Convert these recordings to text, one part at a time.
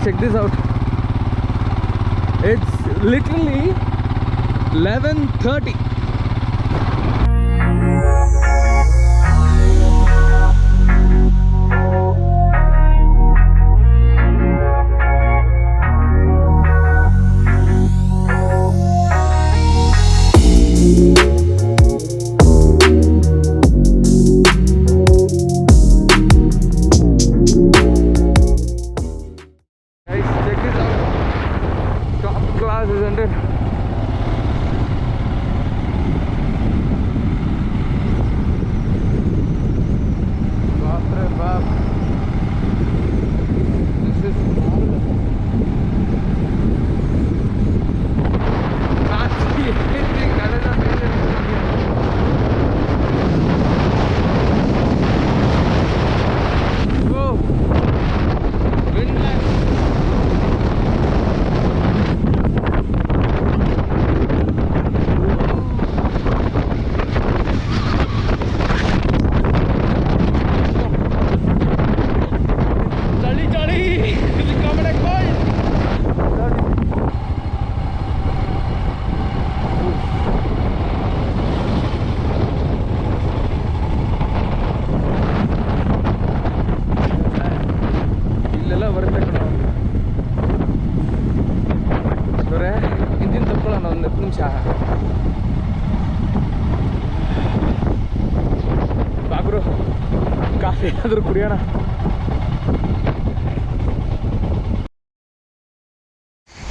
check this out. It's literally 11:30.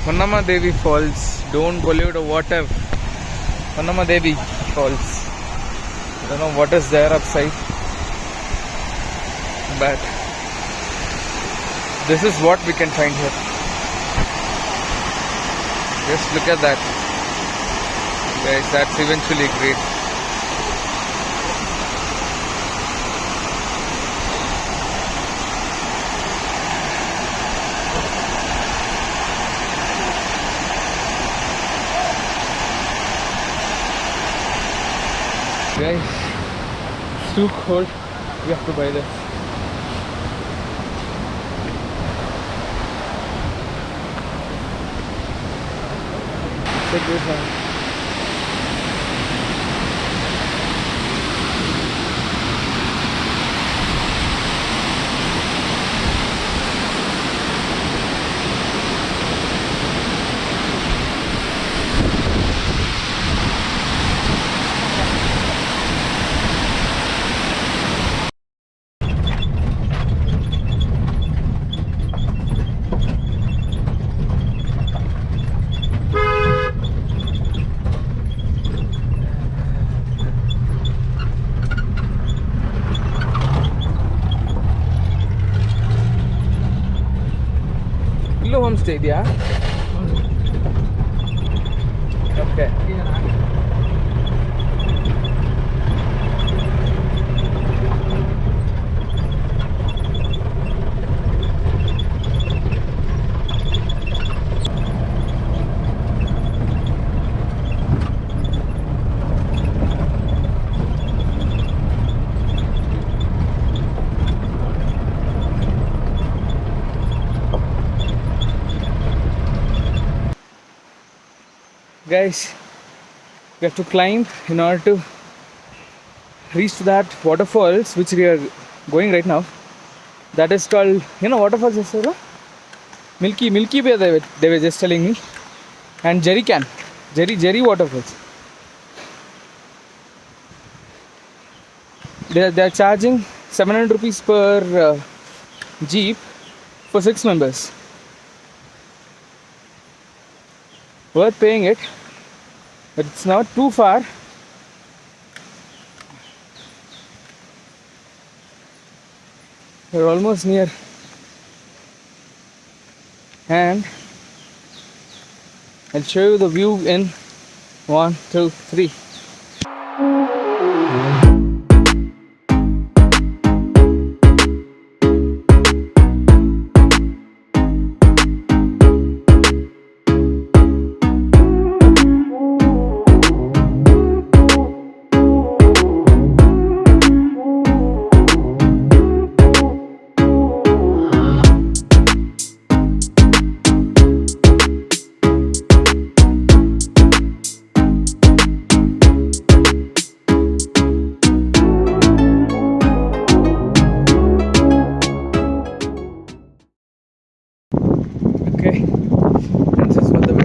Honnama Devi Falls. Don't pollute the water. Honnama Devi Falls. I don't know what is there upside, but this is what we can find here. Just look at that, guys. That's eventually great. Guys, it's too cold. We have to buy this. Check this out. Homestay idea. Okay. Guys, we have to climb in order to reach to that waterfalls which we are going right now. That is called, waterfalls is Milky Bay, they were just telling me, and Jerry waterfalls. They are charging 700 rupees per jeep for 6 members. Worth paying it, but it's not too far. We're almost near, and I'll show you the view in 1, 2, 3.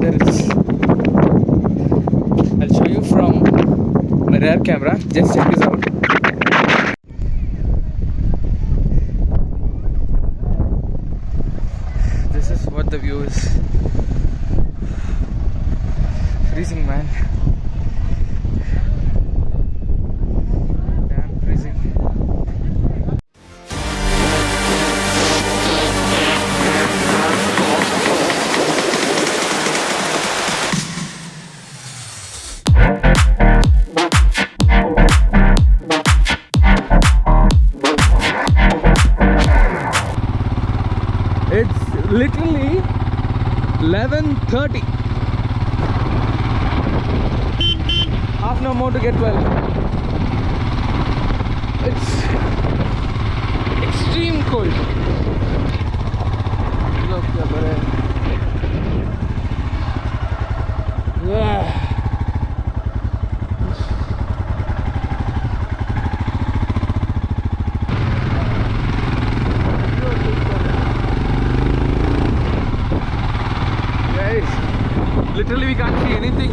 weather is. I'll show you from my rear camera. Just check this out. This is what the view is. Freezing, man. Damn freezing. It's literally 11:30. Half an hour more to get 12. It's extreme cold. Look, yeah. Guys, literally we can't see anything.